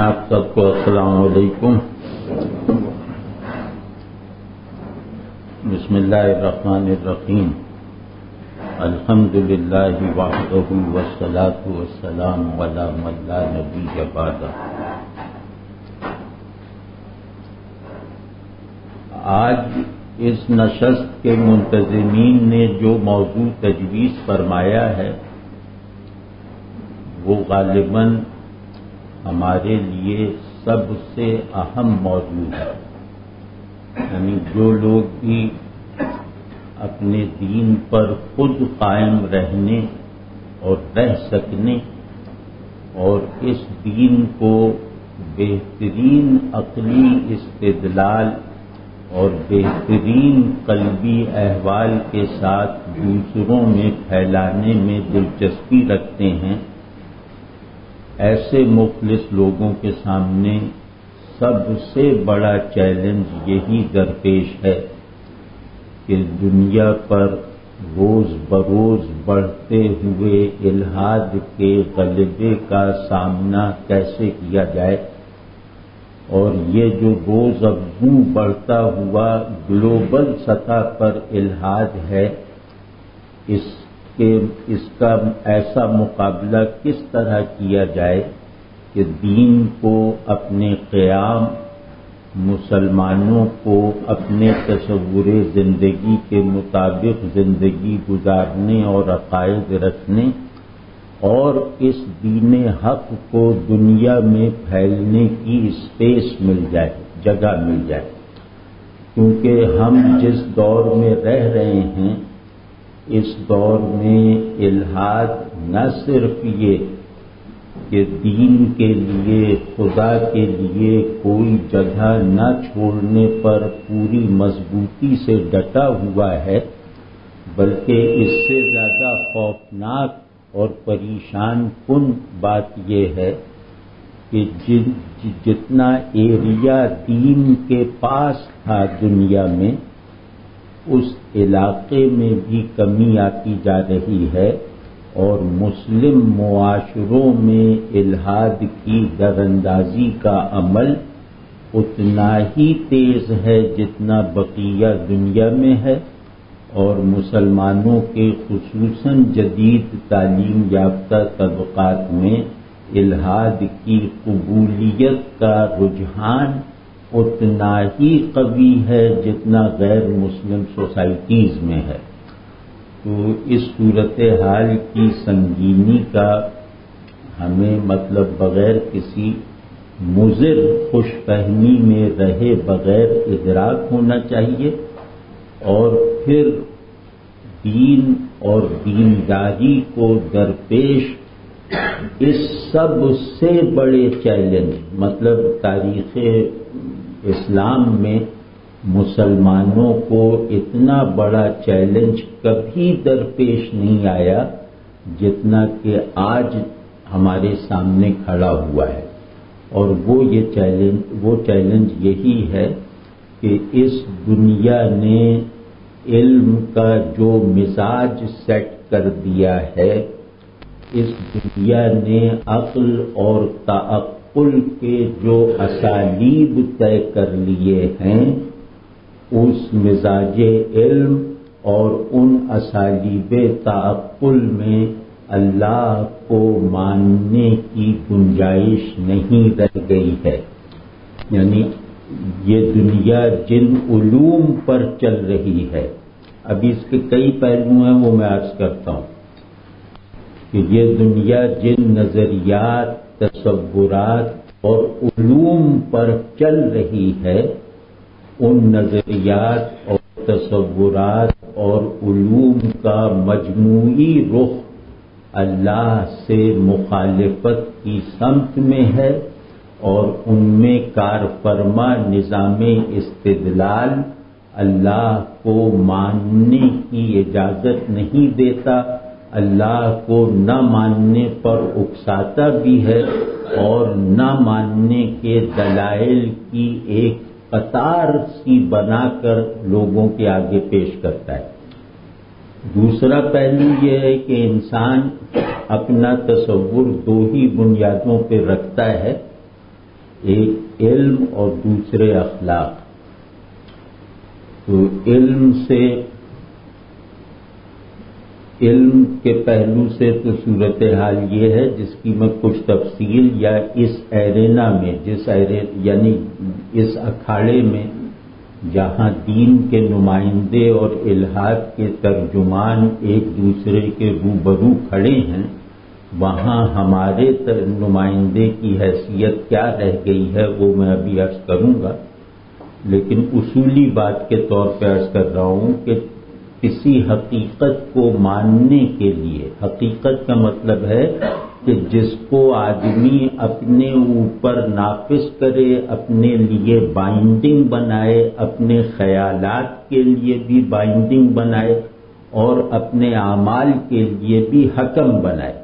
جناب سب کو السلام علیکم۔ بسم اللہ الرحمن الرحیم۔ الحمدللہ وحدہ والصلاۃ والسلام علی من لا نبی بعدہ۔ آج اس نشست کے منتظمین نے جو موضوع تجویز فرمایا ہے وہ غالباً ہمارے لیے سب سے اہم موضوع ہے، یعنی جو لوگ بھی اپنے دین پر خود قائم رہنے اور رہ سکنے اور اس دین کو بہترین عقلی استدلال اور بہترین قلبی احوال کے ساتھ دوسروں میں پھیلانے میں دلچسپی رکھتے ہیں، ایسے مخلص لوگوں کے سامنے سب سے بڑا چیلنج یہی درپیش ہے کہ دنیا پر روز بروز بڑھتے ہوئے الحاد کے غلبے کا سامنا کیسے کیا جائے، اور یہ جو روز افزوں بڑھتا ہوا گلوبل سطح پر الحاد ہے، اس کا ایسا مقابلہ کس طرح کیا جائے کہ دین کو اپنے قیام، مسلمانوں کو اپنے تصور زندگی کے مطابق زندگی گزارنے اور عقائد رکھنے اور اس دین حق کو دنیا میں پھیلنے کی اسپیس مل جائے، جگہ مل جائے۔ کیونکہ ہم جس دور میں رہ رہے ہیں اس دور میں الحاد نہ صرف یہ کہ دین کے لیے، خدا کے لیے کوئی جگہ نہ چھوڑنے پر پوری مضبوطی سے ڈٹا ہوا ہے، بلکہ اس سے زیادہ خوفناک اور پریشان کن بات یہ ہے کہ جتنا ایریا دین کے پاس تھا دنیا میں، اس علاقے میں بھی کمی آتی جا رہی ہے، اور مسلم معاشروں میں الحاد کی دراندازی کا عمل اتنا ہی تیز ہے جتنا بقیہ دنیا میں ہے، اور مسلمانوں کے خصوصاً جدید تعلیم یافتہ طبقات میں الحاد کی قبولیت کا رجحان اتنا ہی قوی ہے جتنا غیر مسلم سوسائٹیز میں ہے۔ تو اس صورتحال کی سنگینی کا ہمیں مطلب بغیر کسی مضر خوش فہمی میں رہے بغیر ادراک ہونا چاہیے، اور پھر دین اور دینداری کو درپیش اس سب سے بڑے چیلنج، مطلب تاریخ اسلام میں مسلمانوں کو اتنا بڑا چیلنج کبھی درپیش نہیں آیا جتنا کہ آج ہمارے سامنے کھڑا ہوا ہے، اور وہ چیلنج یہی ہے کہ اس دنیا نے علم کا جو مزاج سیٹ کر دیا ہے، اس دنیا نے عقل اور تعقل کے جو اسالیب طے کر لیے ہیں، اس مزاج علم اور ان اسالیب تعقل میں اللہ کو ماننے کی گنجائش نہیں رہ گئی ہے۔ یعنی یہ دنیا جن علوم پر چل رہی ہے، ابھی اس کے کئی پہلو ہیں وہ میں عرض کرتا ہوں کہ یہ دنیا جن نظریات، تصورات اور علوم پر چل رہی ہے، ان نظریات اور تصورات اور علوم کا مجموعی رخ اللہ سے مخالفت کی سمت میں ہے، اور ان میں کار فرما نظام استدلال اللہ کو ماننے کی اجازت نہیں دیتا، اللہ کو نہ ماننے پر اکساتا بھی ہے، اور نہ ماننے کے دلائل کی ایک قطار سی بنا کر لوگوں کے آگے پیش کرتا ہے۔ دوسرا پہلو یہ ہے کہ انسان اپنا تصور دو ہی بنیادوں پہ رکھتا ہے، ایک علم اور دوسرے اخلاق. تو علم کے پہلو سے تو صورتحال یہ ہے جس کی میں کچھ تفصیل یا اس ایرینا میں یعنی اس اکھاڑے میں جہاں دین کے نمائندے اور الحاد کے ترجمان ایک دوسرے کے روبرو کھڑے ہیں، وہاں ہمارے نمائندے کی حیثیت کیا رہ گئی ہے وہ میں ابھی عرض کروں گا، لیکن اصولی بات کے طور پہ عرض کر رہا ہوں کہ کسی حقیقت کو ماننے کے لیے، حقیقت کا مطلب ہے کہ جس کو آدمی اپنے اوپر نافذ کرے، اپنے لیے بائنڈنگ بنائے، اپنے خیالات کے لیے بھی بائنڈنگ بنائے اور اپنے اعمال کے لیے بھی حکم بنائے،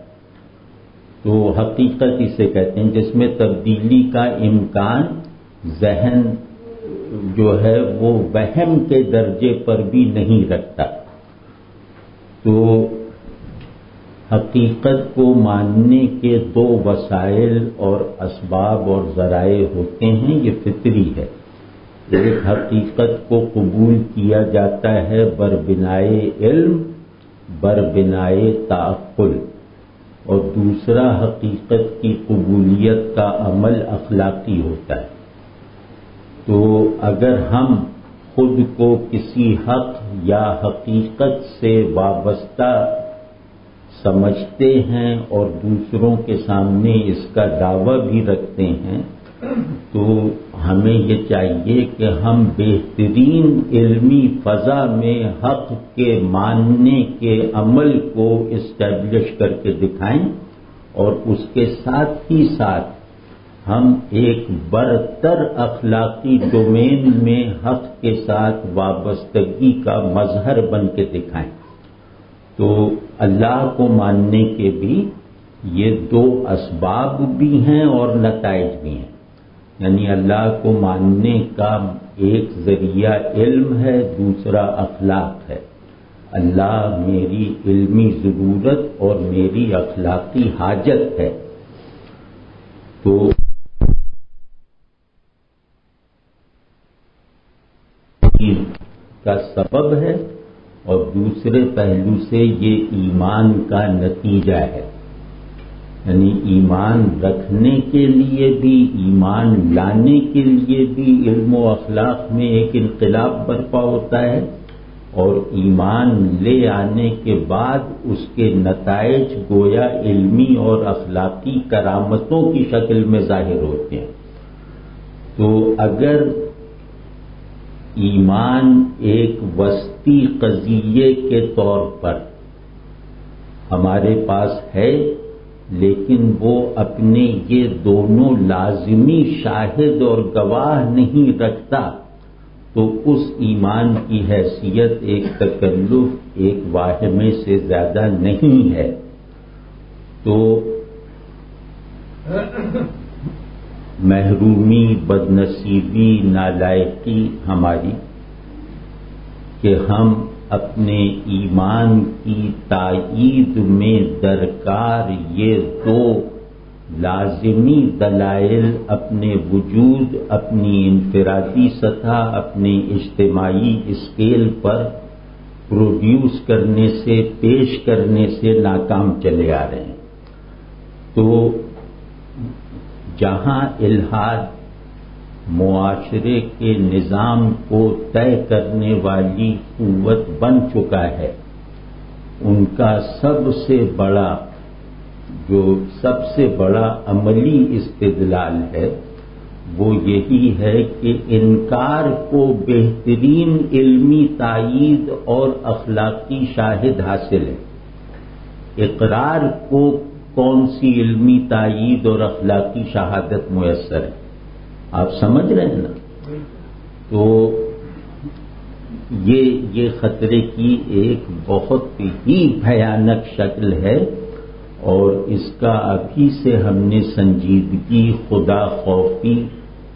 تو حقیقت اسے کہتے ہیں، جس میں تبدیلی کا امکان ذہن جو ہے وہ وہم کے درجے پر بھی نہیں رکھتا. تو حقیقت کو ماننے کے دو وسائل اور اسباب اور ذرائع ہوتے ہیں، یہ فطری ہے. ایک حقیقت کو قبول کیا جاتا ہے بربنائے علم، بربنائے تعقل، اور دوسرا حقیقت کی قبولیت کا عمل اخلاقی ہوتا ہے. تو اگر ہم خود کو کسی حق یا حقیقت سے وابستہ سمجھتے ہیں اور دوسروں کے سامنے اس کا دعویٰ بھی رکھتے ہیں، تو ہمیں یہ چاہیے کہ ہم بہترین علمی فضا میں حق کے ماننے کے عمل کو اسٹیبلش کر کے دکھائیں، اور اس کے ساتھ ہی ساتھ ہم ایک برتر اخلاقی ڈومین میں حق کے ساتھ وابستگی کا مظہر بن کے دکھائیں. تو اللہ کو ماننے کے بھی یہ دو اسباب بھی ہیں اور نتائج بھی ہیں. یعنی اللہ کو ماننے کا ایک ذریعہ علم ہے، دوسرا اخلاق ہے. اللہ میری علمی ضرورت اور میری اخلاقی حاجت ہے. تو کا سبب ہے، اور دوسرے پہلو سے یہ ایمان کا نتیجہ ہے. یعنی ایمان رکھنے کے لیے بھی، ایمان لانے کے لیے بھی علم و اخلاق میں ایک انقلاب برپا ہوتا ہے، اور ایمان لے آنے کے بعد اس کے نتائج گویا علمی اور اخلاقی کرامتوں کی شکل میں ظاہر ہوتے ہیں. تو اگر ایمان ایک وسطی قضیے کے طور پر ہمارے پاس ہے، لیکن وہ اپنے یہ دونوں لازمی شاہد اور گواہ نہیں رکھتا، تو اس ایمان کی حیثیت ایک تکلف، ایک واہمے سے زیادہ نہیں ہے. تو محرومی، بدنصیبی، نالائقی ہماری کہ ہم اپنے ایمان کی تائید میں درکار یہ دو لازمی دلائل اپنے وجود، اپنی انفرادی سطح، اپنے اجتماعی اسکیل پر پروڈیوس کرنے سے، پیش کرنے سے ناکام چلے آ رہے ہیں. تو جہاں الحاد معاشرے کے نظام کو طے کرنے والی قوت بن چکا ہے، ان کا سب سے بڑا عملی استدلال ہے وہ یہی ہے کہ انکار کو بہترین علمی تائید اور اخلاقی شاہد حاصل ہے. اقرار کو کون سی علمی تائید اور اخلاقی شہادت میسر ہے؟ آپ سمجھ رہے ہیں نا؟ تو یہ خطرے کی ایک بہت ہی بھیانک شکل ہے، اور اس کا ابھی سے ہم نے سنجیدگی، خدا خوفی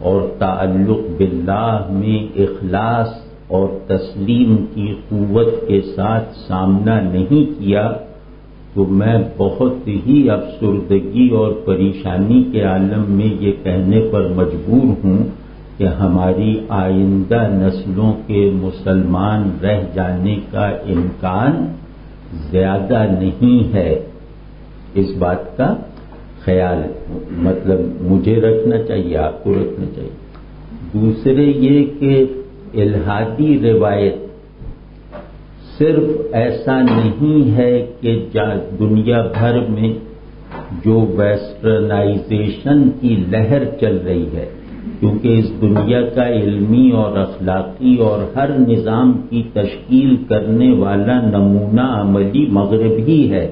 اور تعلق باللہ میں اخلاص اور تسلیم کی قوت کے ساتھ سامنا نہیں کیا، تو میں بہت ہی افسردگی اور پریشانی کے عالم میں یہ کہنے پر مجبور ہوں کہ ہماری آئندہ نسلوں کے مسلمان رہ جانے کا امکان زیادہ نہیں ہے. اس بات کا خیال مطلب مجھے رکھنا چاہیے، آپ کو رکھنا چاہیے. دوسرے یہ کہ الہادی روایت صرف ایسا نہیں ہے کہ دنیا بھر میں جو ویسٹرنائزیشن کی لہر چل رہی ہے، کیونکہ اس دنیا کا علمی اور اخلاقی اور ہر نظام کی تشکیل کرنے والا نمونہ عملی مغرب ہی ہے.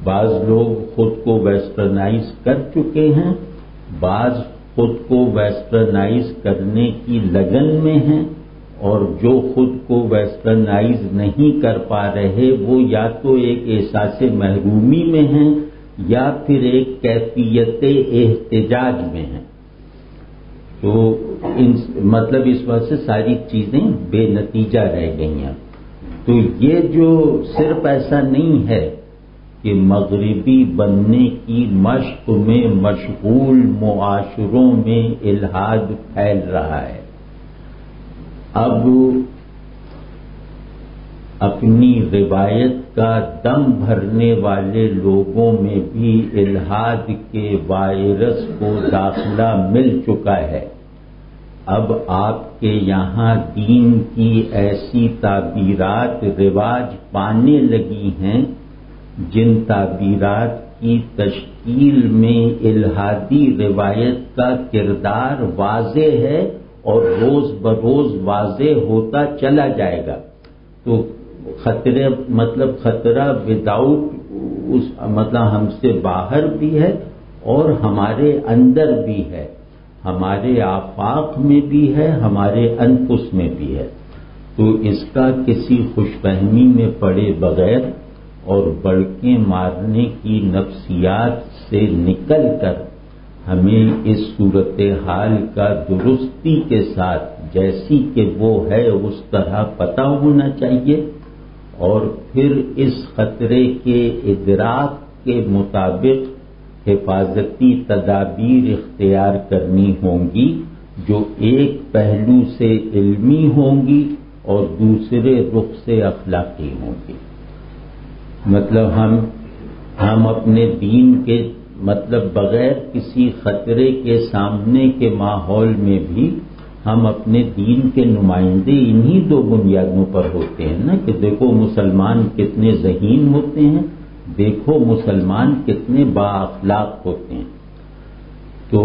بعض لوگ خود کو ویسٹرنائز کر چکے ہیں، بعض خود کو ویسٹرنائز کرنے کی لگن میں ہیں، اور جو خود کو ویسٹرنائز نہیں کر پا رہے وہ یا تو ایک احساس محرومی میں ہیں یا پھر ایک کیفیت احتجاج میں ہیں. تو مطلب اس وجہ سے ساری چیزیں بے نتیجہ رہ گئی ہیں. تو یہ جو صرف ایسا نہیں ہے کہ مغربی بننے کی مشق میں مشغول معاشروں میں الحاد پھیل رہا ہے. اب اپنی روایت کا دم بھرنے والے لوگوں میں بھی الحاد کے وائرس کو داخلہ مل چکا ہے. اب آپ کے یہاں دین کی ایسی تعبیرات رواج پانے لگی ہیں جن تعبیرات کی تشکیل میں الحادی روایت کا کردار واضح ہے اور روز بروز واضح ہوتا چلا جائے گا. تو خطرہ وداؤٹ مطلب ہم سے باہر بھی ہے اور ہمارے اندر بھی ہے، ہمارے آفاق میں بھی ہے، ہمارے انفس میں بھی ہے. تو اس کا کسی خوش فہمی میں پڑے بغیر اور بڑکیں مارنے کی نفسیات سے نکل کر ہمیں اس صورتحال کا درستی کے ساتھ جیسی کہ وہ ہے اس طرح پتہ ہونا چاہیے، اور پھر اس خطرے کے ادراک کے مطابق حفاظتی تدابیر اختیار کرنی ہوں گی جو ایک پہلو سے علمی ہوں گی اور دوسرے رخ سے اخلاقی ہوں گی. مطلب ہم اپنے دین کے بغیر کسی خطرے کے سامنے کے ماحول میں بھی ہم اپنے دین کے نمائندے انہی دو بنیادوں پر ہوتے ہیں نا، کہ دیکھو مسلمان کتنے ذہین ہوتے ہیں، دیکھو مسلمان کتنے با اخلاق ہوتے ہیں. تو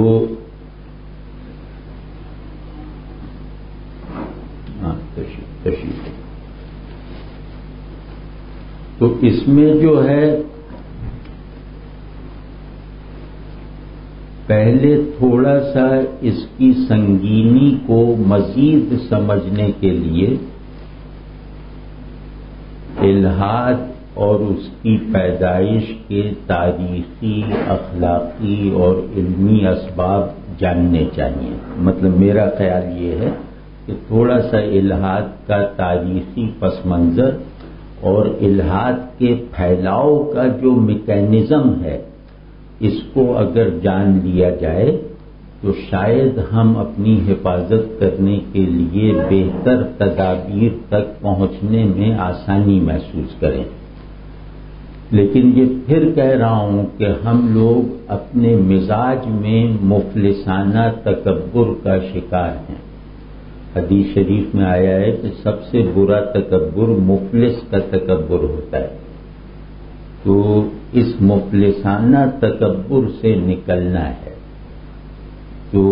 تشریف تو اس میں جو ہے پہلے تھوڑا سا اس کی سنگینی کو مزید سمجھنے کے لیے الحاد اور اس کی پیدائش کے تاریخی، اخلاقی اور علمی اسباب جاننے چاہیے. مطلب میرا خیال یہ ہے کہ تھوڑا سا الحاد کا تاریخی پس منظر اور الحاد کے پھیلاؤ کا جو میکینزم ہے اس کو اگر جان لیا جائے تو شاید ہم اپنی حفاظت کرنے کے لیے بہتر تدابیر تک پہنچنے میں آسانی محسوس کریں. لیکن یہ پھر کہہ رہا ہوں کہ ہم لوگ اپنے مزاج میں مفلسانہ تکبر کا شکار ہیں. حدیث شریف میں آیا ہے کہ سب سے برا تکبر مفلس کا تکبر ہوتا ہے. تو اس مفلسانہ تکبر سے نکلنا ہے تو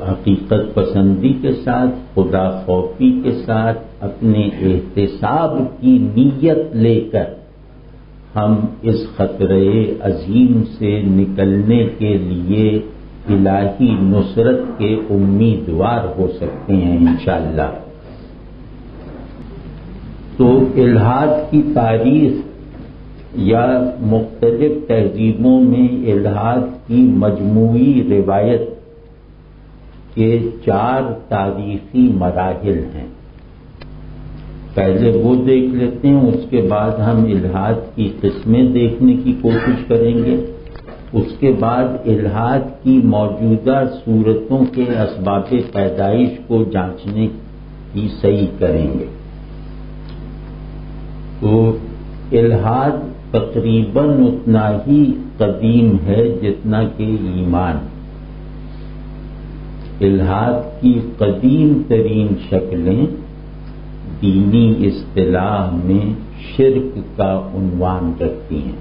حقیقت پسندی کے ساتھ، خدا خوفی کے ساتھ، اپنے احتساب کی نیت لے کر ہم اس خطرے عظیم سے نکلنے کے لیے الہی نصرت کے امیدوار ہو سکتے ہیں انشاءاللہ. تو الحاد کی تاریخ یا مختلف تہذیبوں میں الحاد کی مجموعی روایت کے 4 تاریخی مراحل ہیں. پہلے وہ دیکھ لیتے ہیں، اس کے بعد ہم الحاد کی قسمیں دیکھنے کی کوشش کریں گے، اس کے بعد الحاد کی موجودہ صورتوں کے اسباب پیدائش کو جانچنے کی صحیح کریں گے۔ تو الحاد تقریباً اتنا ہی قدیم ہے جتنا کہ ایمان۔ الحاد کی قدیم ترین شکلیں دینی اصطلاح میں شرک کا عنوان رکھتی ہیں۔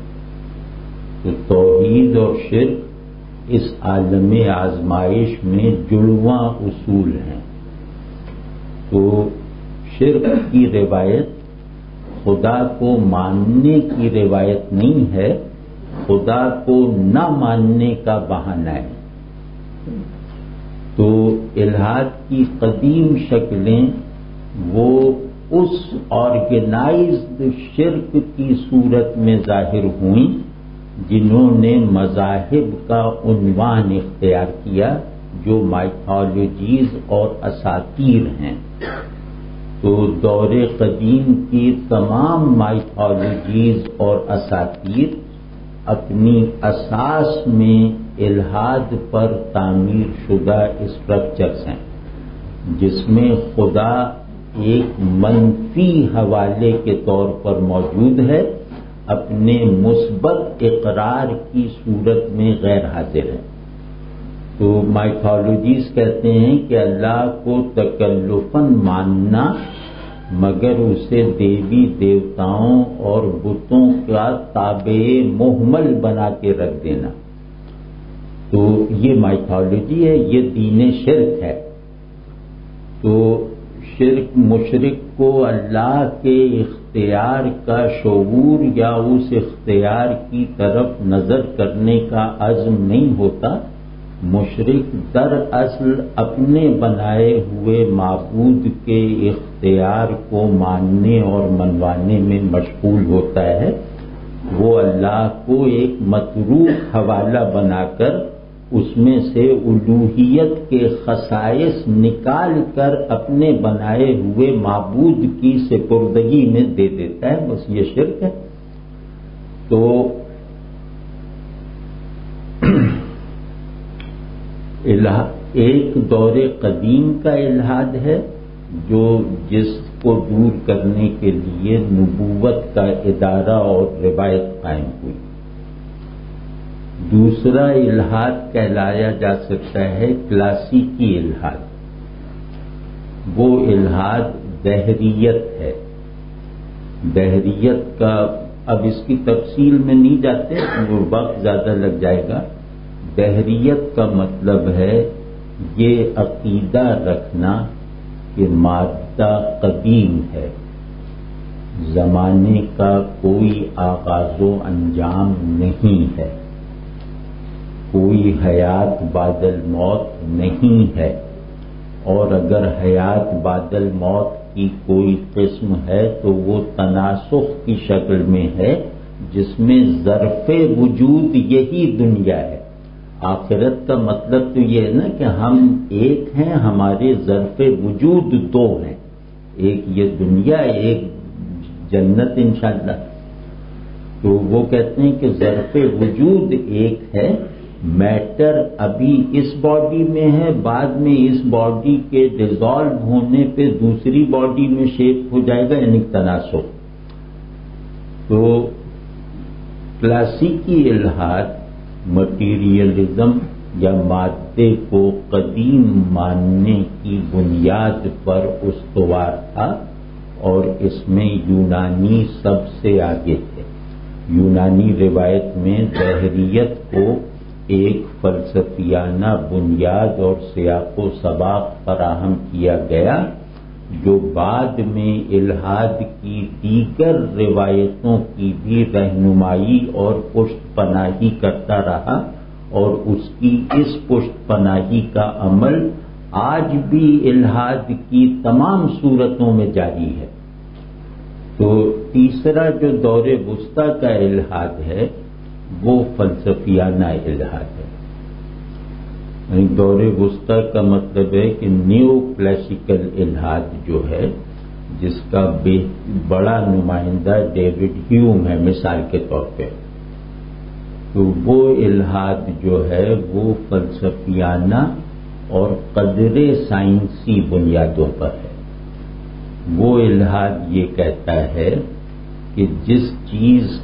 تو توحید اور شرک اس عالم آزمائش میں جڑواں اصول ہیں۔ تو شرک کی روایت خدا کو ماننے کی روایت نہیں ہے، خدا کو نہ ماننے کا بہانہ ہے۔ تو الحاد کی قدیم شکلیں وہ اس آرگنائزڈ شرک کی صورت میں ظاہر ہوئیں جنہوں نے مذاہب کا عنوان اختیار کیا، جو مائتھالوجیز اور اساطیر ہیں۔ تو دور قدیم کی تمام مائتھالوجیز اور اساطیر اپنی اساس میں الحاد پر تعمیر شدہ اسٹرکچرز ہیں، جس میں خدا ایک منفی حوالے کے طور پر موجود ہے، اپنے مثبت اقرار کی صورت میں غیر حاضر ہے۔ تو مائتھالوجیز کہتے ہیں کہ اللہ کو تکلفاً ماننا مگر اسے دیوی دیوتاؤں اور بتوں کا تابع مہمل بنا کے رکھ دینا۔ تو یہ مائتھالوجی ہے، یہ دین شرک ہے۔ تو شرک مشرک کو اللہ کے اختیار کا شعور یا اس اختیار کی طرف نظر کرنے کا عزم نہیں ہوتا۔ مشرک دراصل اپنے بنائے ہوئے معبود کے اختیار کو ماننے اور منوانے میں مشغول ہوتا ہے۔ وہ اللہ کو ایک متروک حوالہ بنا کر اس میں سے الوہیت کے خصائص نکال کر اپنے بنائے ہوئے معبود کی سپردگی میں دے دیتا ہے، بس یہ شرک ہے۔ تو ایک دور قدیم کا الحاد ہے جس کو دور کرنے کے لیے نبوت کا ادارہ اور روایت قائم ہوئی۔ دوسرا الحاد کہلایا جا سکتا ہے کلاسیکی الحاد۔ وہ الحاد دہریت ہے۔ دہریت کا اب اس کی تفصیل میں نہیں جاتے، وہ وقت زیادہ لگ جائے گا۔ دہریت کا مطلب ہے یہ عقیدہ رکھنا کہ مادہ قدیم ہے، زمانے کا کوئی آغاز و انجام نہیں ہے، کوئی حیات بعد الموت نہیں ہے، اور اگر حیات بعد الموت کی کوئی قسم ہے تو وہ تناسخ کی شکل میں ہے، جس میں ظرف وجود یہی دنیا ہے۔ آخرت کا مطلب تو یہ ہے نا کہ ہم ایک ہیں، ہمارے ظرف وجود دو ہیں، ایک یہ دنیا، ایک جنت انشاءاللہ۔ تو وہ کہتے ہیں کہ ظرف وجود ایک ہے، میٹر ابھی اس باڈی میں ہے، بعد میں اس باڈی کے ڈیزالو ہونے پہ دوسری باڈی میں شیپ ہو جائے گا، یعنی تناسخ۔ تو کلاسیکی الحاد مٹیریلزم یا مادے کو قدیم ماننے کی بنیاد پر استوار تھا، اور اس میں یونانی سب سے آگے تھے۔ یونانی روایت میں دہریت کو ایک فلسفیانہ بنیاد اور سیاق و سباق فراہم کیا گیا، جو بعد میں الحاد کی دیگر روایتوں کی بھی رہنمائی اور پشت پناہی کرتا رہا، اور اس کی اس پشت پناہی کا عمل آج بھی الحاد کی تمام صورتوں میں جاری ہے۔ تو تیسرا جو دور وسطیٰ کا الحاد ہے وہ فلسفیانہ الحاد ہے۔ دور وسطیٰ کا مطلب ہے کہ نیو کلاسیکل الحاد جو ہے جس کا بڑا نمائندہ ڈیوڈ ہیوم ہے مثال کے طور پہ، تو وہ الحاد جو ہے وہ فلسفیانہ اور قدر سائنسی بنیادوں پر ہے۔ وہ الحاد یہ کہتا ہے کہ جس چیز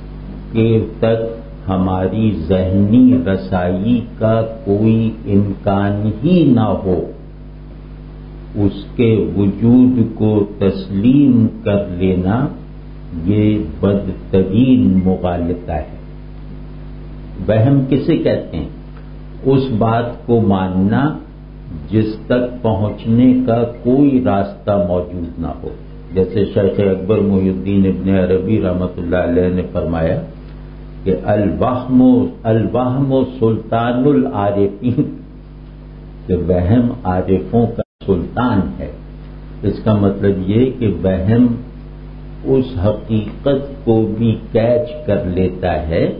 کے تک ہماری ذہنی رسائی کا کوئی امکان ہی نہ ہو، اس کے وجود کو تسلیم کر لینا یہ بدترین مغالطہ ہے۔ وہم کسے کہتے ہیں؟ اس بات کو ماننا جس تک پہنچنے کا کوئی راستہ موجود نہ ہو، جیسے شیخ اکبر محی الدین ابن عربی رحمۃ اللہ علیہ نے فرمایا کہ الوہم سلطان العارفین، کہ وہم عارفوں کا سلطان ہے۔ اس کا مطلب یہ کہ وہم اس حقیقت کو بھی کیچ کر لیتا ہے،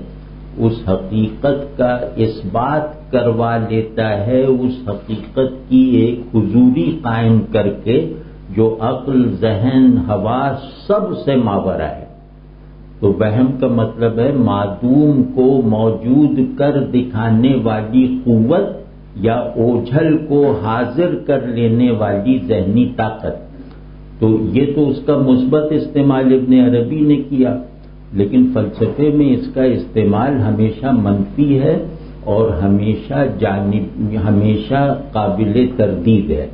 اس حقیقت کا اس بات کروا لیتا ہے، اس حقیقت کی ایک حضوری قائم کر کے جو عقل، ذہن، حواس سب سے ماورا ہے۔ تو وہم کا مطلب ہے معدوم کو موجود کر دکھانے والی قوت یا اوجھل کو حاضر کر لینے والی ذہنی طاقت۔ تو یہ تو اس کا مثبت استعمال ابن عربی نے کیا، لیکن فلسفے میں اس کا استعمال ہمیشہ منفی ہے اور ہمیشہ قابل تردید ہے۔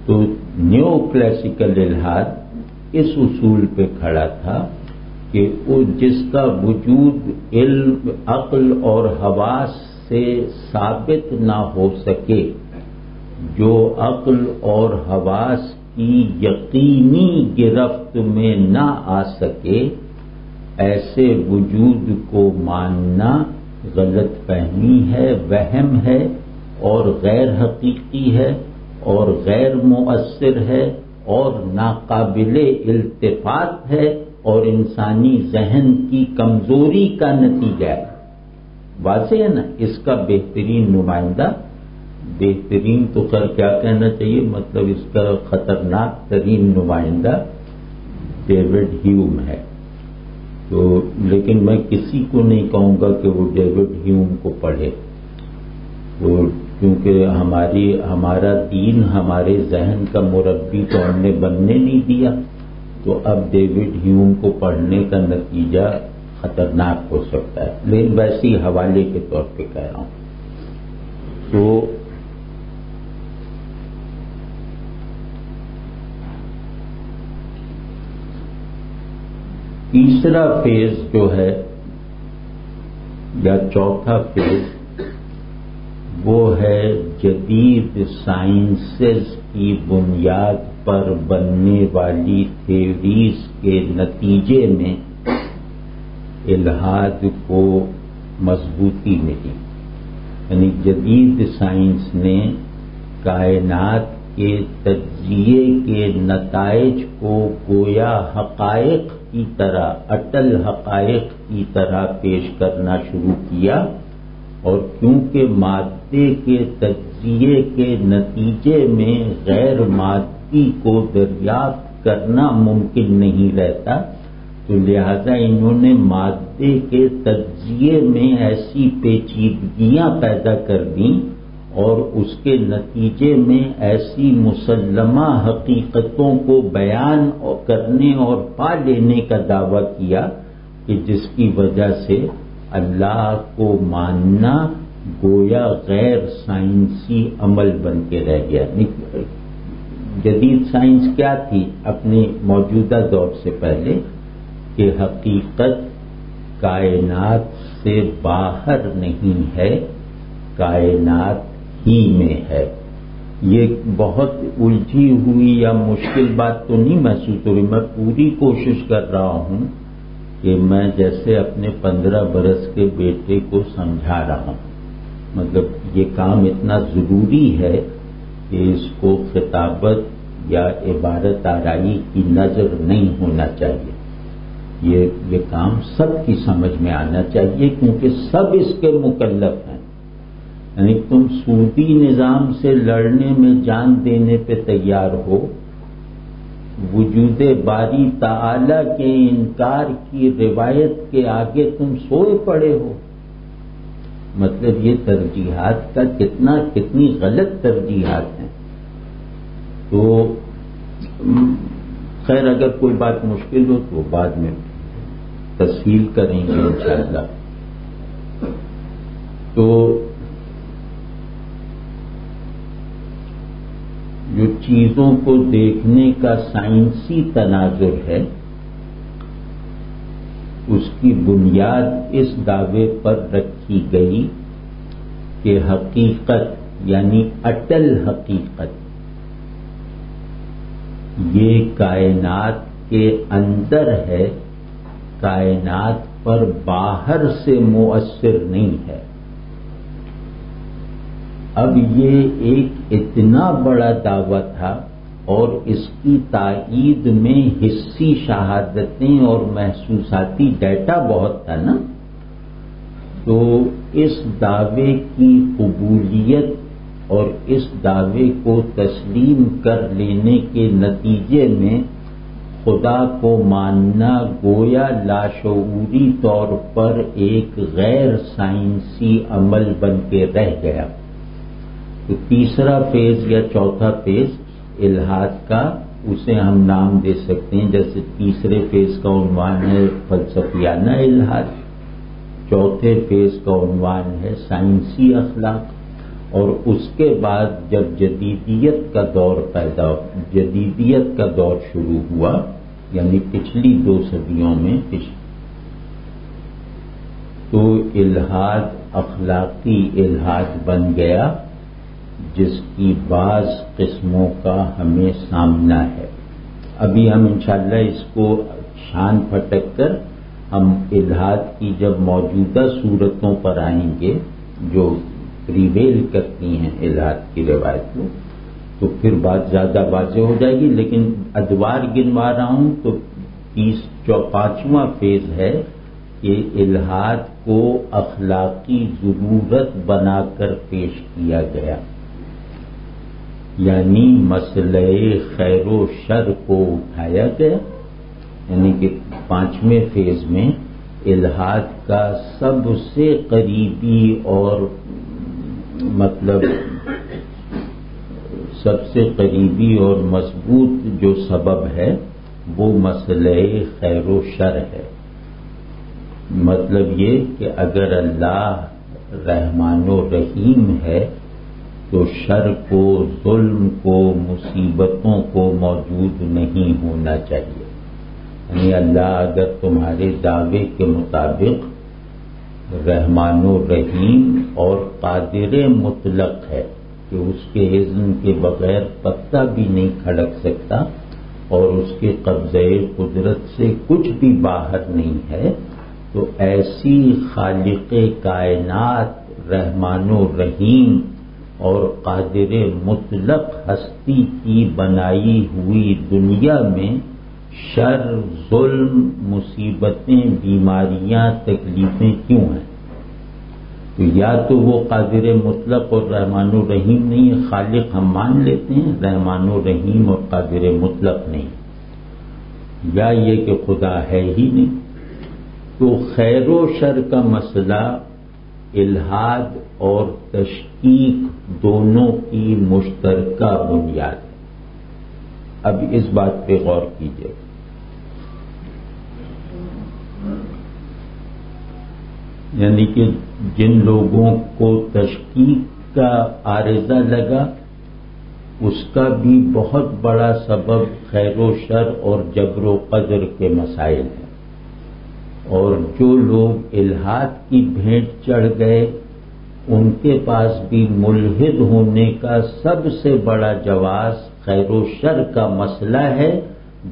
تو نیو کلاسیکل الحاد اس اصول پہ کھڑا تھا کہ جس کا وجود علم، عقل اور حواس سے ثابت نہ ہو سکے، جو عقل اور حواس کی یقینی گرفت میں نہ آ سکے، ایسے وجود کو ماننا غلط فہمی ہے، وہم ہے اور غیر حقیقی ہے اور غیر مؤثر ہے اور ناقابل التفات ہے اور انسانی ذہن کی کمزوری کا نتیجہ ہے۔ واضح ہے نا؟ اس کا بہترین نمائندہ، بہترین تو خیر کیا کہنا چاہیے، مطلب اس کا خطرناک ترین نمائندہ ڈیوڈ ہیوم ہے۔ تو لیکن میں کسی کو نہیں کہوں گا کہ وہ ڈیوڈ ہیوم کو پڑھے، کیونکہ ہمارا دین ہمارے ذہن کا مربی تو ہم نے بننے نہیں دیا، تو اب ڈیوڈ ہیوم کو پڑھنے کا نتیجہ خطرناک ہو سکتا ہے، لیکن ویسے ہی حوالے کے طور پہ کہہ رہا ہوں۔ تو تیسرا فیز جو ہے یا چوتھا فیز، وہ ہے جدید سائنسز کی بنیاد پر بننے والی تھیوریز کے نتیجے میں الحاد کو مضبوطی ملی۔ یعنی جدید سائنس نے کائنات کے تجزیے کے نتائج کو گویا حقائق کی طرح، اٹل حقائق کی طرح پیش کرنا شروع کیا، اور کیونکہ مادے کے تجزیے کے نتیجے میں غیر مادی کو دریافت کرنا ممکن نہیں رہتا، تو لہذا انہوں نے مادے کے تجزیے میں ایسی پیچیدگیاں پیدا کر دیں اور اس کے نتیجے میں ایسی مسلمہ حقیقتوں کو بیان کرنے اور پا لینے کا دعویٰ کیا کہ جس کی وجہ سے اللہ کو ماننا گویا غیر سائنسی عمل بن کے رہ گیا۔ جدید سائنس کیا تھی اپنے موجودہ دور سے پہلے؟ کہ حقیقت کائنات سے باہر نہیں ہے، کائنات ہی میں ہے۔ یہ بہت الجھی ہوئی یا مشکل بات تو نہیں محسوس ہوئی، میں پوری کوشش کر رہا ہوں کہ میں جیسے اپنے 15 برس کے بیٹے کو سمجھا رہا ہوں۔ مطلب یہ کام اتنا ضروری ہے کہ اس کو خطابت یا عبارت آرائی کی نظر نہیں ہونا چاہیے، یہ کام سب کی سمجھ میں آنا چاہیے، کیونکہ سب اس کے مکلف ہیں۔ یعنی تم سودی نظام سے لڑنے میں جان دینے پہ تیار ہو، وجود باری تعالی کے انکار کی روایت کے آگے تم سوئے پڑے ہو. مطلب یہ ترجیحات کا کتنی غلط ترجیحات ہیں. تو خیر اگر کوئی بات مشکل ہو تو بعد میں تفصیل کریں گے انشاءاللہ. تو جو چیزوں کو دیکھنے کا سائنسی تناظر ہے اس کی بنیاد اس دعوے پر رکھی گئی کہ حقیقت یعنی اٹل حقیقت یہ کائنات کے اندر ہے، کائنات پر باہر سے مؤثر نہیں ہے. اب یہ ایک اتنا بڑا دعویٰ تھا اور اس کی تائید میں حسی شہادتیں اور محسوساتی ڈیٹا بہت تھا نا. تو اس دعوے کی قبولیت اور اس دعوے کو تسلیم کر لینے کے نتیجے میں خدا کو ماننا گویا لاشعوری طور پر ایک غیر سائنسی عمل بن کے رہ گیا. تو تیسرا فیز یا چوتھا فیز الحاد کا اسے ہم نام دے سکتے ہیں. جیسے تیسرے فیز کا عنوان ہے فلسفیانہ الحاد، چوتھے فیز کا عنوان ہے سائنسی اخلاق، اور اس کے بعد جب جدیدیت کا دور شروع ہوا یعنی پچھلی 2 صدیوں میں تو الحاد اخلاقی الحاد بن گیا جس کی بعض قسموں کا ہمیں سامنا ہے. ابھی ہم انشاءاللہ اس کو شان پھٹک کر ہم الحاد کی جب موجودہ صورتوں پر آئیں گے جو پریویل کرتی ہیں الحاد کی روایت کو تو پھر بات زیادہ واضح ہو جائے گی. لیکن ادوار گنوا رہا ہوں تو 5واں فیز ہے کہ الحاد کو اخلاقی ضرورت بنا کر پیش کیا گیا، یعنی مسئلہ خیر و شر کو اٹھایا گیا. یعنی کہ 5ویں فیز میں الحاد کا سب سے قریبی اور سب سے قریبی اور مضبوط جو سبب ہے وہ مسئلہ خیر و شر ہے. مطلب یہ کہ اگر اللہ رحمان و رحیم ہے تو شر کو، ظلم کو، مصیبتوں کو موجود نہیں ہونا چاہیے. یعنی اللہ اگر تمہارے دعوے کے مطابق رحمان و رحیم اور قادر مطلق ہے کہ اس کے اذن کے بغیر پتا بھی نہیں کھڑک سکتا اور اس کے قبضے قدرت سے کچھ بھی باہر نہیں ہے، تو ایسی خالق کائنات رحمان و رحیم اور قادر مطلق ہستی کی بنائی ہوئی دنیا میں شر، ظلم، مصیبتیں، بیماریاں، تکلیفیں کیوں ہیں؟ تو یا تو وہ قادر مطلق اور رحمان و رحیم نہیں ہے، خالق ہم مان لیتے ہیں، رحمان و رحیم اور قادر مطلق نہیں، یا یہ کہ خدا ہے ہی نہیں. تو خیر و شر کا مسئلہ الحاد اور تشکیک دونوں کی مشترکہ بنیاد ہے. اب اس بات پہ غور کیجیے. یعنی کہ جن لوگوں کو تشکیک کا عارضہ لگا اس کا بھی بہت بڑا سبب خیر و شر اور جبر و قدر کے مسائل ہیں، اور جو لوگ الحاد کی بھیٹ چڑھ گئے ان کے پاس بھی ملحد ہونے کا سب سے بڑا جواز خیر و شر کا مسئلہ ہے،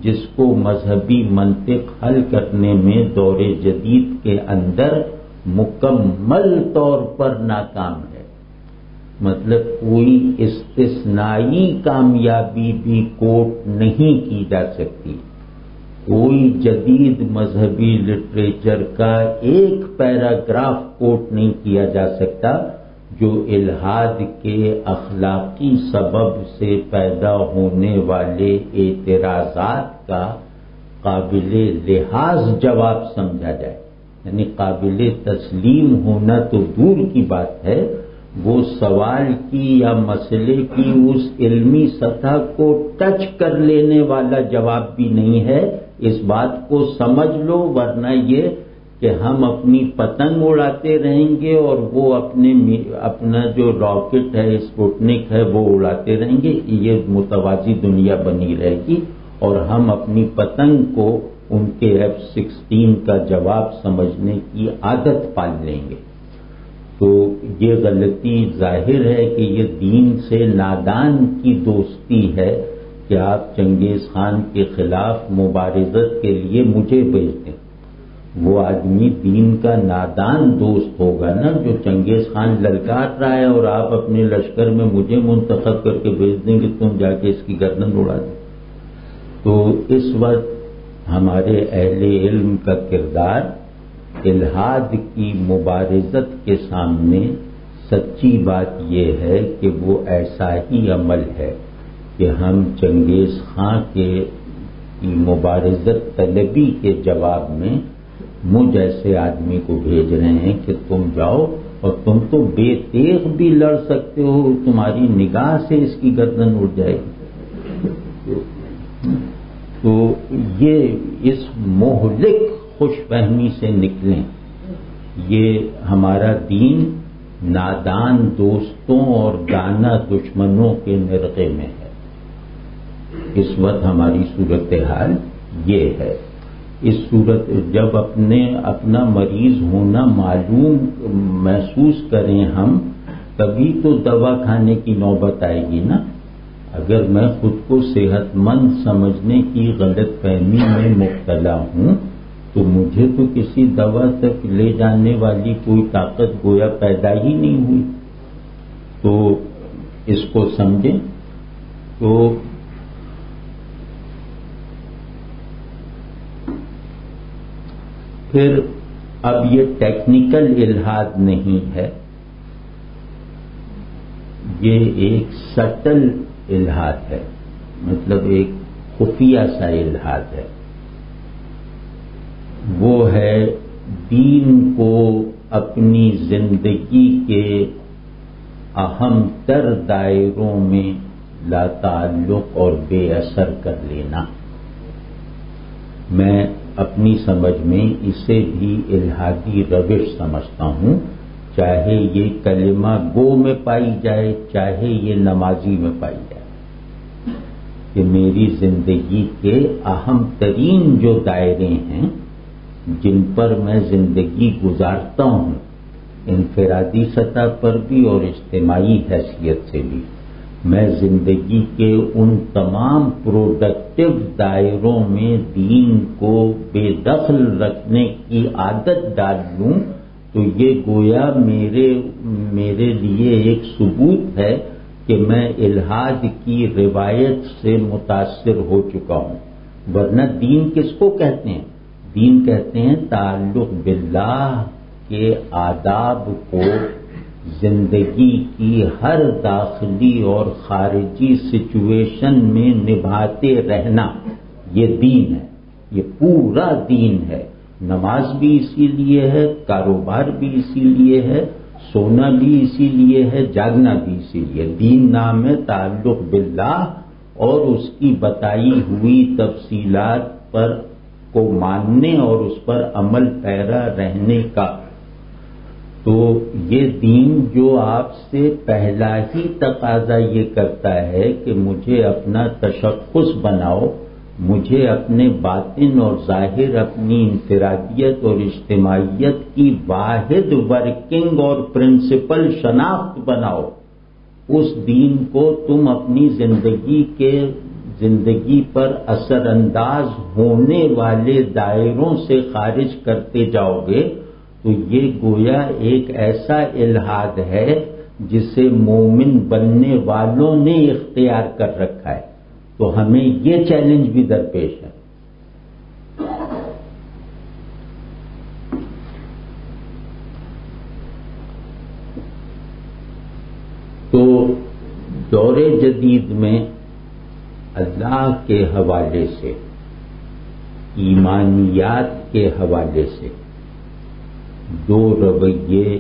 جس کو مذہبی منطق حل کرنے میں دور جدید کے اندر مکمل طور پر ناکام ہے. مطلب کوئی استثنائی کامیابی بھی کوٹ نہیں کی جا سکتی. کوئی جدید مذہبی لٹریچر کا ایک پیراگراف کوٹ نہیں کیا جا سکتا جو الحاد کے اخلاقی سبب سے پیدا ہونے والے اعتراضات کا قابل لحاظ جواب سمجھا جائے، یعنی قابل تسلیم ہونا تو دور کی بات ہے، وہ سوال کی یا مسئلے کی اس علمی سطح کو ٹچ کر لینے والا جواب بھی نہیں ہے۔ اس بات کو سمجھ لو، ورنہ یہ کہ ہم اپنی پتنگ اڑاتے رہیں گے اور وہ اپنا جو راکٹ ہے، اسپوٹنک ہے، وہ اڑاتے رہیں گے، یہ متوازی دنیا بنی رہے گی اور ہم اپنی پتنگ کو ان کے F-16 کا جواب سمجھنے کی عادت پال لیں گے۔ تو یہ غلطی ظاہر ہے کہ یہ دین سے نادان کی دوستی ہے کہ آپ چنگیز خان کے خلاف مبارزت کے لیے مجھے بھیج دیں۔ وہ آدمی دین کا نادان دوست ہوگا نا جو چنگیز خان للکار رہا ہے اور آپ اپنے لشکر میں مجھے منتخب کر کے بھیج دیں کہ تم جا کے اس کی گردن اڑا دیں۔ تو اس وقت ہمارے اہل علم کا کردار الحاد کی مبارزت کے سامنے سچی بات یہ ہے کہ وہ ایسا ہی عمل ہے کہ ہم چنگیز خان کی مبارزت طلبی کے جواب میں مجھ ایسے آدمی کو بھیج رہے ہیں کہ تم جاؤ اور تم تو بے تیغ بھی لڑ سکتے ہو، تمہاری نگاہ سے اس کی گردن اڑ جائے گی۔ تو یہ اس مہلک خوش فہمی سے نکلیں، یہ ہمارا دین نادان دوستوں اور دانا دشمنوں کے نرغے میں ہے۔ اس وقت ہماری صورتحال یہ ہے۔ اس صورت جب اپنا مریض ہونا محسوس کریں ہم، تبھی تو دوا کھانے کی نوبت آئے گی نا۔ اگر میں خود کو صحت مند سمجھنے کی غلط فہمی میں مبتلا ہوں تو مجھے تو کسی دوا تک لے جانے والی کوئی طاقت گویا پیدا ہی نہیں ہوئی۔ تو اس کو سمجھیں۔ تو پھر اب یہ ٹیکنیکل الحاد نہیں ہے، یہ ایک سٹل الحاد ہے، مطلب ایک خفیہ سا الحاد ہے۔ وہ ہے دین کو اپنی زندگی کے اہم تر دائروں میں لا تعلق اور بے اثر کر لینا۔ میں اپنی سمجھ میں اسے بھی الحادی روش سمجھتا ہوں، چاہے یہ کلمہ گو میں پائی جائے، چاہے یہ نمازی میں پائی جائے، کہ میری زندگی کے اہم ترین جو دائرے ہیں جن پر میں زندگی گزارتا ہوں، انفرادی سطح پر بھی اور اجتماعی حیثیت سے بھی، میں زندگی کے ان تمام پروڈکٹیو دائروں میں دین کو بے دخل رکھنے کی عادت ڈال لوں تو یہ گویا میرے لیے ایک ثبوت ہے کہ میں الحاد کی روایت سے متاثر ہو چکا ہوں۔ ورنہ دین کس کو کہتے ہیں؟ دین کہتے ہیں تعلق باللہ کے آداب کو زندگی کی ہر داخلی اور خارجی سچویشن میں نبھاتے رہنا، یہ دین ہے، یہ پورا دین ہے۔ نماز بھی اسی لیے ہے، کاروبار بھی اسی لیے ہے، سونا بھی اسی لیے ہے، جاگنا بھی اسی لیے۔ دین نام ہے تعلق باللہ اور اس کی بتائی ہوئی تفصیلات پر کو ماننے اور اس پر عمل پیرا رہنے کا۔ تو یہ دین جو آپ سے پہلا ہی تقاضا یہ کرتا ہے کہ مجھے اپنا تشخص بناؤ، مجھے اپنے باطن اور ظاہر اپنی انفرادیت اور اجتماعیت کی واحد ورکنگ اور پرنسپل شناخت بناؤ، اس دین کو تم اپنی زندگی پر اثر انداز ہونے والے دائروں سے خارج کرتے جاؤ گے تو یہ گویا ایک ایسا الحاد ہے جسے مومن بننے والوں نے اختیار کر رکھا ہے۔ تو ہمیں یہ چیلنج بھی درپیش ہے۔ دور جدید میں اللہ کے حوالے سے، ایمانیات کے حوالے سے دو رویے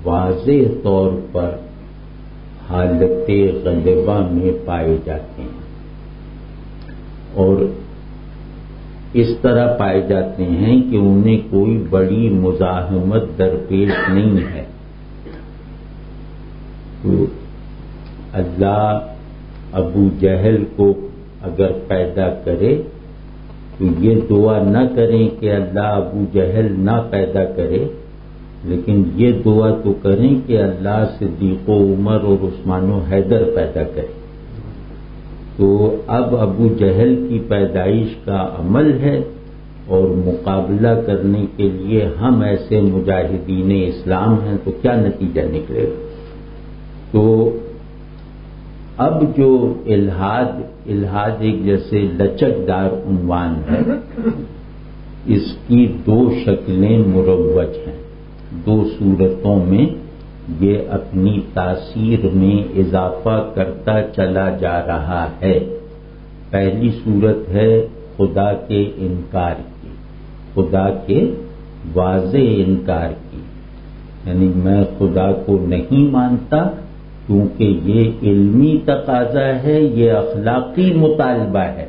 واضح طور پر حالت غلبہ میں پائے جاتے ہیں، اور اس طرح پائے جاتے ہیں کہ انہیں کوئی بڑی مزاحمت درپیش نہیں ہے۔ تو اللہ ابو جہل کو اگر پیدا کرے تو یہ دعا نہ کریں کہ اللہ ابو جہل نہ پیدا کرے، لیکن یہ دعا تو کریں کہ اللہ صدیق و عمر اور عثمان و حیدر پیدا کرے۔ تو اب ابو جہل کی پیدائش کا عمل ہے، اور مقابلہ کرنے کے لیے ہم ایسے مجاہدین اسلام ہیں، تو کیا نتیجہ نکلے گا؟ تو اب جو الحاد ایک جیسے لچکدار عنوان ہے، اس کی دو شکلیں مروج ہیں، دو صورتوں میں یہ اپنی تاثیر میں اضافہ کرتا چلا جا رہا ہے۔ پہلی صورت ہے خدا کے انکار کی، خدا کے واضح انکار کی، یعنی میں خدا کو نہیں مانتا کیونکہ یہ علمی تقاضا ہے، یہ اخلاقی مطالبہ ہے،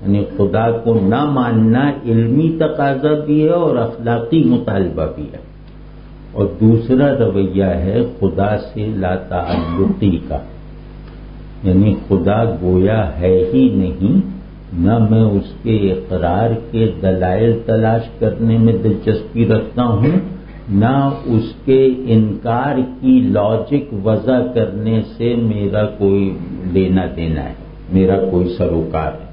یعنی خدا کو نہ ماننا علمی تقاضا بھی ہے اور اخلاقی مطالبہ بھی ہے۔ اور دوسرا رویہ ہے خدا سے لا تعلقی کا، یعنی خدا گویا ہے ہی نہیں، نہ میں اس کے اقرار کے دلائل تلاش کرنے میں دلچسپی رکھتا ہوں، نہ اس کے انکار کی لاجک وضع کرنے سے میرا کوئی لینا دینا ہے، میرا کوئی سروکار ہے۔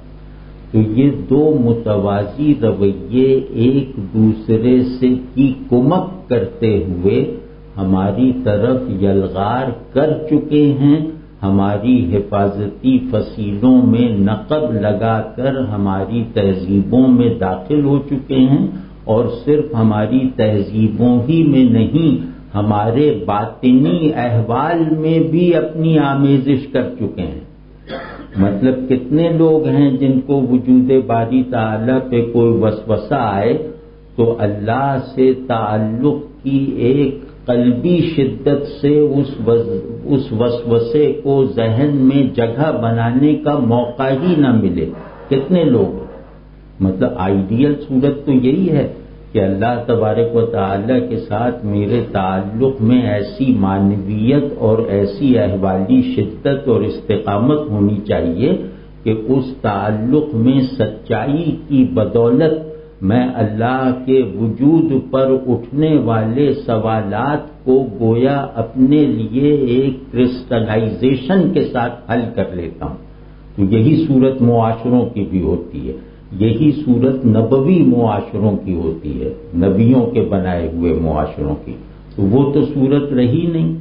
تو یہ دو متوازی رویے ایک دوسرے سے کی کمک کرتے ہوئے ہماری طرف یلغار کر چکے ہیں، ہماری حفاظتی فصیلوں میں نقب لگا کر ہماری تہذیبوں میں داخل ہو چکے ہیں، اور صرف ہماری تہذیبوں ہی میں نہیں، ہمارے باطنی احوال میں بھی اپنی آمیزش کر چکے ہیں۔ مطلب کتنے لوگ ہیں جن کو وجود باری تعالیٰ پہ کوئی وسوسہ آئے تو اللہ سے تعلق کی ایک قلبی شدت سے اس وسوسے کو ذہن میں جگہ بنانے کا موقع ہی نہ ملے، کتنے لوگ؟ مطلب آئیڈیل صورت تو یہی ہے کہ اللہ تبارک و تعالیٰ کے ساتھ میرے تعلق میں ایسی معنویت اور ایسی احوالی شدت اور استقامت ہونی چاہیے کہ اس تعلق میں سچائی کی بدولت میں اللہ کے وجود پر اٹھنے والے سوالات کو گویا اپنے لیے ایک کرسٹلائزیشن کے ساتھ حل کر لیتا ہوں۔ تو یہی صورت معاشروں کی بھی ہوتی ہے، یہی صورت نبوی معاشروں کی ہوتی ہے، نبیوں کے بنائے ہوئے معاشروں کی۔ تو وہ تو صورت رہی نہیں۔